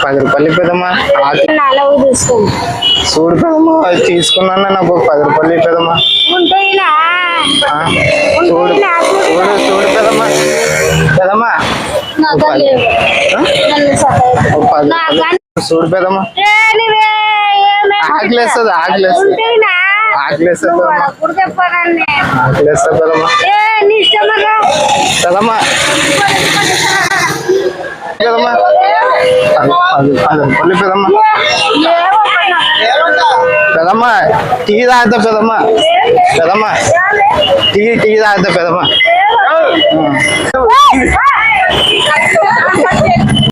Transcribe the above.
10 రూపాయలు పెదమ్మా. చూడు పెదమ్మా, తీసుకున్నాను నాకు 10 రూపాయలు పెదమ్మా. చూడు చూడు చూడు పెదమ్మా, పెదమ్మా చూడు పెదమ్మా. ఆకలేస్తుంది ఆకలేస్తుంది ఆకలేస్తుంది ఆకలేస్తుంది పెదమ్మా. పెదమ్మా పెదమ్మా 10 రూపాయలు పెదమ్మా. పెదమ్మా టీ తాగుతా పెదమ్మా. పెదమ్మా టీ తాగుతా పెదమ్మా.